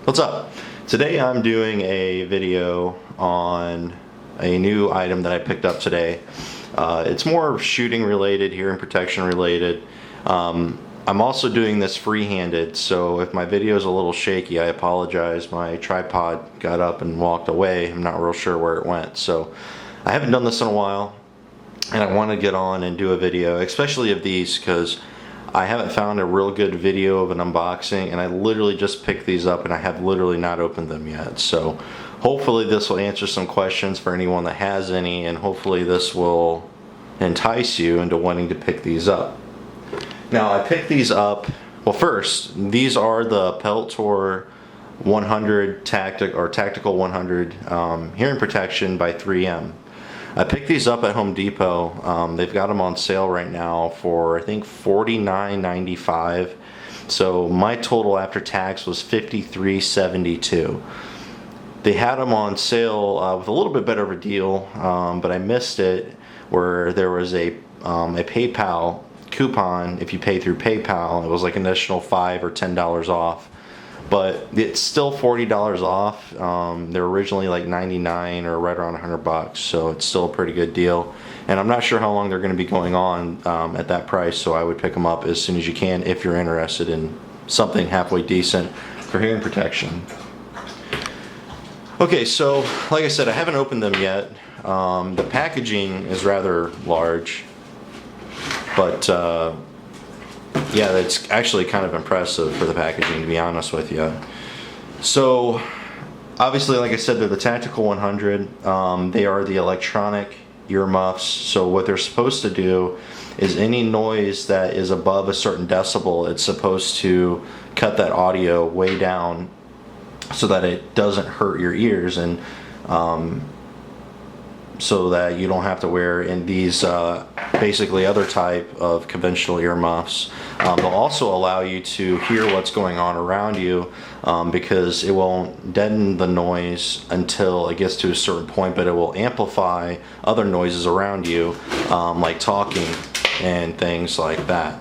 What's up? Today I'm doing a video on a new item that I picked up today. It's more shooting related, hearing protection related. I'm also doing this free-handed, so if my video is a little shaky, I apologize. My tripod got up and walked away. I'm not real sure where it went. So I haven't done this in a while, and I want to get on and do a video, especially of these, because I haven't found a real good video of an unboxing, and I literally just picked these up and I have literally not opened them yet. So hopefully this will answer some questions for anyone that has any, and hopefully this will entice you into wanting to pick these up. Now I picked these up, well first, these are the Peltor 100 Tactical 100 hearing protection by 3M. I picked these up at Home Depot. They've got them on sale right now for I think $49.95. So my total after tax was $53.72. They had them on sale with a little bit better of a deal, but I missed it where there was a PayPal coupon. If you pay through PayPal, it was like an additional $5 or $10 off. But it's still $40 off. They're originally like $99 or right around $100, so it's still a pretty good deal. And I'm not sure how long they're going to be going on at that price, so I would pick them up as soon as you can if you're interested in something halfway decent for hearing protection. Okay, so like I said, I haven't opened them yet. The packaging is rather large, but yeah, that's actually kind of impressive for the packaging, to be honest with you. So obviously, like I said, they're the Tactical 100. They are the electronic earmuffs. So what they're supposed to do is any noise that is above a certain decibel, it's supposed to cut that audio way down so that it doesn't hurt your ears, and so that you don't have to wear in these basically other type of conventional earmuffs. They'll also allow you to hear what's going on around you, because it won't deaden the noise until it gets to a certain point, but it will amplify other noises around you, like talking and things like that.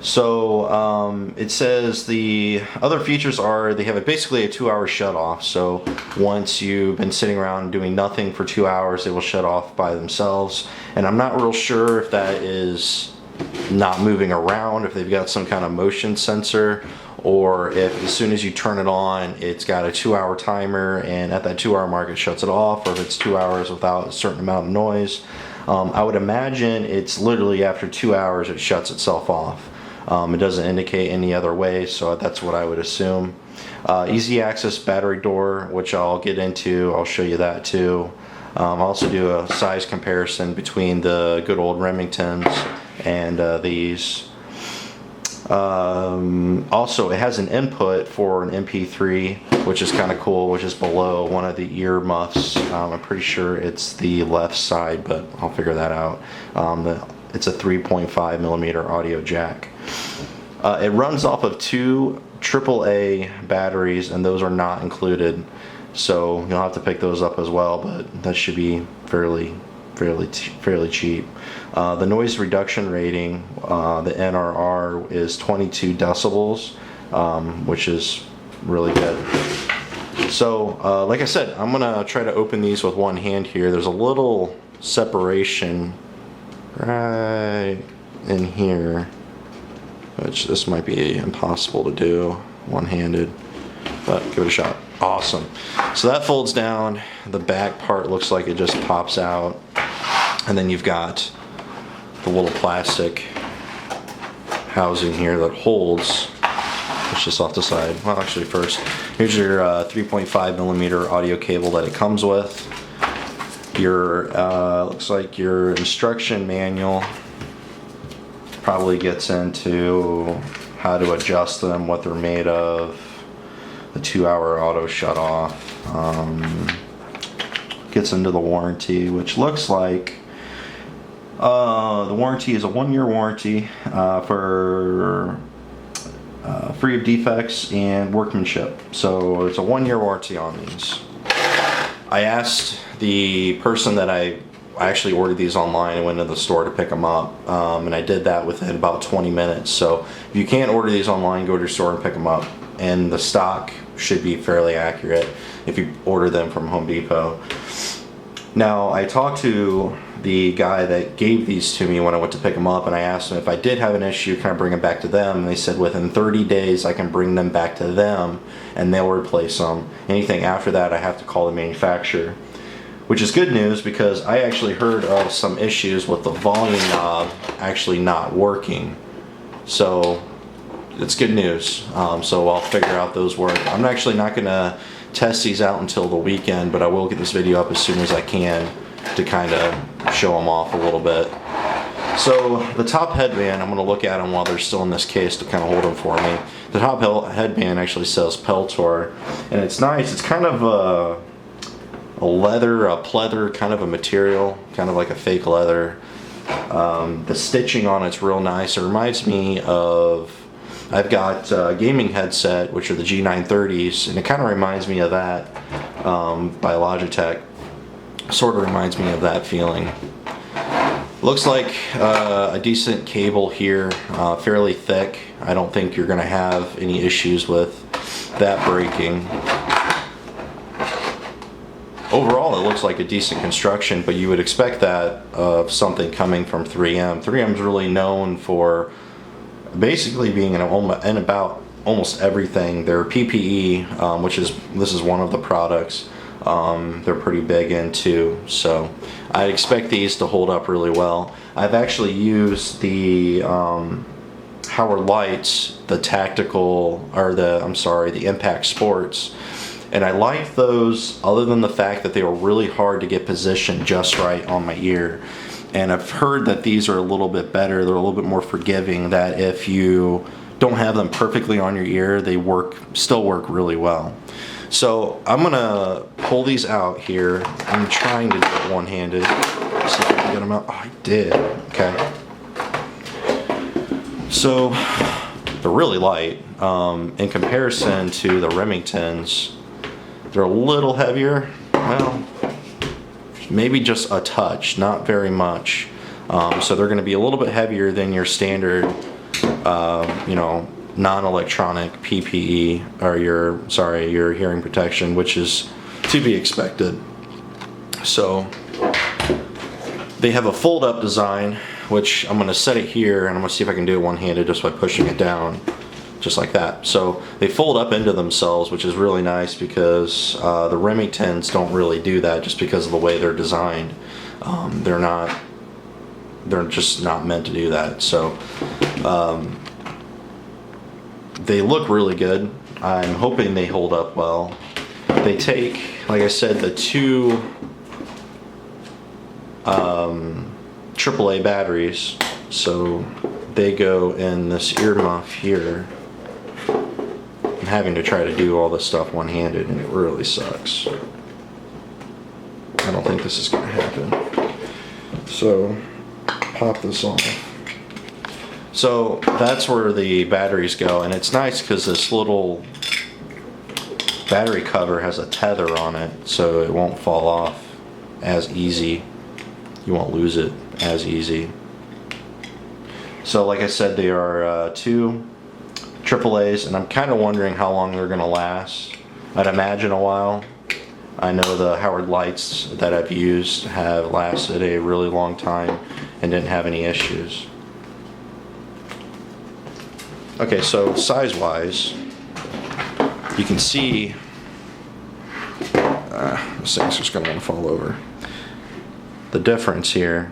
So it says the other features are they have basically a 2-hour shut off. So once you've been sitting around doing nothing for 2 hours, they will shut off by themselves. And I'm not real sure if that is not moving around, if they've got some kind of motion sensor, or if as soon as you turn it on, it's got a 2-hour timer, and at that 2-hour mark it shuts it off, or if it's 2 hours without a certain amount of noise. I would imagine it's literally after 2 hours it shuts itself off. It doesn't indicate any other way, so that's what I would assume. Easy access battery door, which I'll get into. I'll show you that too. I'll also do a size comparison between the good old Remingtons and these. Also, it has an input for an MP3, which is kind of cool, which is below one of the ear muffs. I'm pretty sure it's the left side, but I'll figure that out. It's a 3.5 millimeter audio jack. It runs off of 2 AAA batteries, and those are not included, so you'll have to pick those up as well, but that should be fairly cheap. The noise reduction rating, the NRR, is 22 decibels, which is really good. So like I said, I'm gonna try to open these with one hand here. There's a little separation right in here, which this might be impossible to do one-handed, but give it a shot. Awesome. So that folds down. The back part looks like it just pops out, and then you've got the little plastic housing here that holds. It's just off the side. Well, actually, first, here's your 3.5 millimeter audio cable that it comes with. Your looks like your instruction manual probably gets into how to adjust them, what they're made of, the 2-hour auto shut off, gets into the warranty, which looks like the warranty is a 1-year warranty for free of defects and workmanship. So it's a 1-year warranty on these. I asked the person that I actually ordered these online and went to the store to pick them up, and I did that within about 20 minutes. So if you can't order these online, go to your store and pick them up. and the stock should be fairly accurate if you order them from Home Depot. Now, I talked to the guy that gave these to me when I went to pick them up, and I asked him if I did have an issue, can I bring them back to them? And they said within 30 days I can bring them back to them and they'll replace them. Anything after that I have to call the manufacturer, which is good news because I actually heard of some issues with the volume knob actually not working. So it's good news. So I'll figure out those work. I'm actually not going to test these out until the weekend, but I will get this video up as soon as I can to kind of show them off a little bit. So the top headband, I'm going to look at them while they're still in this case to kind of hold them for me. The top headband actually says Peltor, and it's nice. It's kind of a leather, a pleather kind of a material, kind of like a fake leather. The stitching on it's real nice. It reminds me of, I've got a gaming headset, which are the G930s, and it kind of reminds me of that by Logitech. Sort of reminds me of that feeling. Looks like a decent cable here, fairly thick. I don't think you're going to have any issues with that breaking. Overall, it looks like a decent construction, but you would expect that of something coming from 3M. 3M is really known for basically being in about almost everything. Their PPE, this is one of the products, they're pretty big into. So I expect these to hold up really well. I've actually used the Howard Lights, the tactical, or the Impact Sports, and I like those other than the fact that they were really hard to get positioned just right on my ear. And I've heard that these are a little bit better, they're a little bit more forgiving, that if you don't have them perfectly on your ear, they still work really well. So I'm gonna pull these out here. I'm trying to do it one-handed. See if I can get them out. Oh, I did. Okay. So they're really light. In comparison to the Remingtons, they're a little heavier. Well, maybe just a touch, not very much. So they're going to be a little bit heavier than your standard, non-electronic PPE, or your hearing protection, which is to be expected. So they have a fold-up design, which I'm going to set it here, and I'm going to see if I can do it one-handed just by pushing it down, just like that. So they fold up into themselves, which is really nice because the Remingtons don't really do that just because of the way they're designed. They're just not meant to do that. So they look really good. I'm hoping they hold up well. They take, like I said, the two AAA batteries, so they go in this earmuff here. I'm having to try to do all this stuff one-handed, and it really sucks. I don't think this is going to happen. So pop this off. So that's where the batteries go, and it's nice because this little battery cover has a tether on it, so it won't fall off as easy. You won't lose it as easy. So like I said, they are two AAAs, and I'm kind of wondering how long they're going to last. I'd imagine a while. I know the Howard Lights that I've used have lasted a really long time and didn't have any issues. Okay, so size-wise, you can see this thing's just going to want to fall over. The difference here.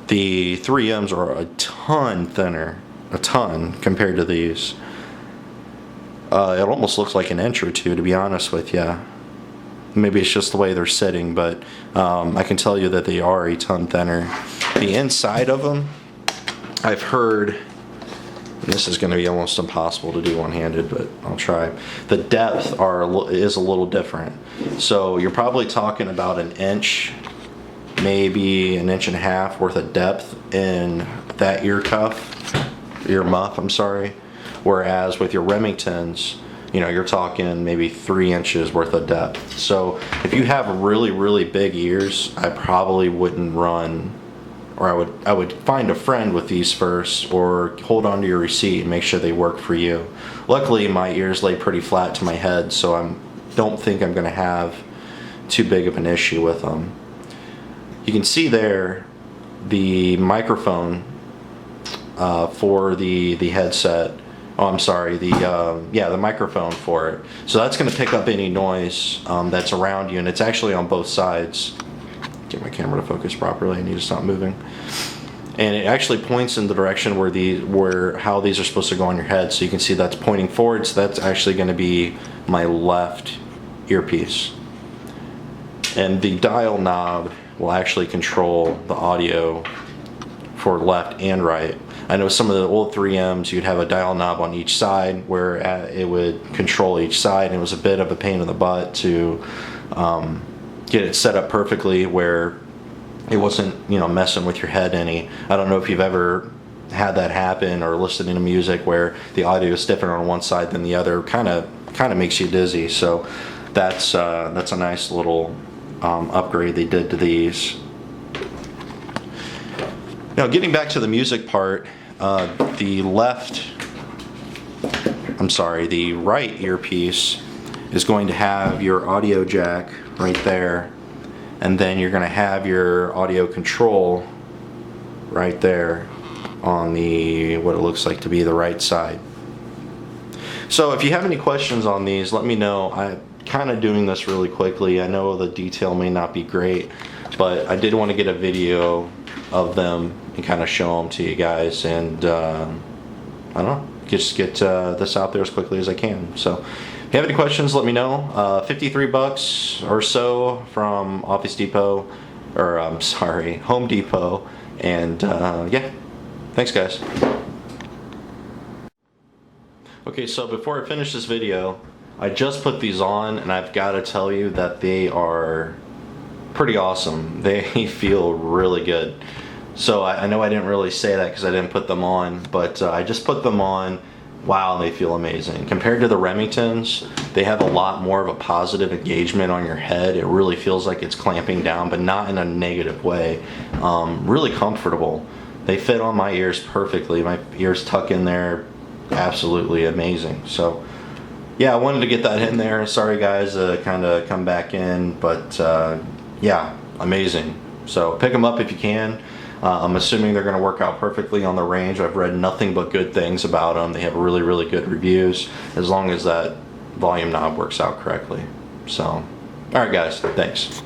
The 3Ms are a ton thinner, a ton compared to these. It almost looks like an inch or two, to be honest with you. Maybe it's just the way they're sitting, but I can tell you that they are a ton thinner. The inside of them, I've heard, and this is going to be almost impossible to do one-handed, but I'll try. The depth is a little different. So you're probably talking about an inch, maybe an inch and a half worth of depth in that ear muff, I'm sorry. Whereas with your Remingtons, you're talking maybe 3 inches worth of depth. So if you have really, really big ears, I probably wouldn't run or I would find a friend with these first, or hold on to your receipt and make sure they work for you. Luckily, my ears lay pretty flat to my head, so I don't think I'm going to have too big of an issue with them. You can see there the microphone for the headset. Oh, I'm sorry, the microphone for it. So that's going to pick up any noise that's around you, and it's actually on both sides. Get my camera to focus properly. I need to stop moving. And it actually points in the direction where how these are supposed to go on your head. So you can see that's pointing forward. So that's actually going to be my left earpiece. And the dial knob will actually control the audio for left and right. I know some of the old 3Ms, you'd have a dial knob on each side where it would control each side, and it was a bit of a pain in the butt to get it set up perfectly where it wasn't, you know, messing with your head any. I don't know if you've ever had that happen, or listening to music where the audio is different on one side than the other. Kind of makes you dizzy. So that's a nice little upgrade they did to these. Now, getting back to the music part, the right earpiece is going to have your audio jack right there, and then you're going to have your audio control right there on the, what it looks like to be the right side. So if you have any questions on these, let me know. I'm kind of doing this really quickly. I know the detail may not be great, but I did want to get a video of them and kind of show them to you guys, and I don't know, just get this out there as quickly as I can. So if you have any questions, let me know. 53 bucks or so from Office Depot, or Home Depot, and yeah, thanks guys. Okay, so before I finish this video, I just put these on, and I've got to tell you that they are pretty awesome. They feel really good. So I know I didn't really say that because I didn't put them on, but I just put them on. Wow, they feel amazing. Compared to the Remingtons, they have a lot more of a positive engagement on your head. It really feels like it's clamping down, but not in a negative way. Really comfortable. They fit on my ears perfectly. My ears tuck in there, absolutely amazing. So yeah, I wanted to get that in there. Sorry guys, kind of come back in, but yeah, amazing. So pick them up if you can. I'm assuming they're going to work out perfectly on the range. I've read nothing but good things about them. They have really, really good reviews, as long as that volume knob works out correctly. So, alright guys, thanks.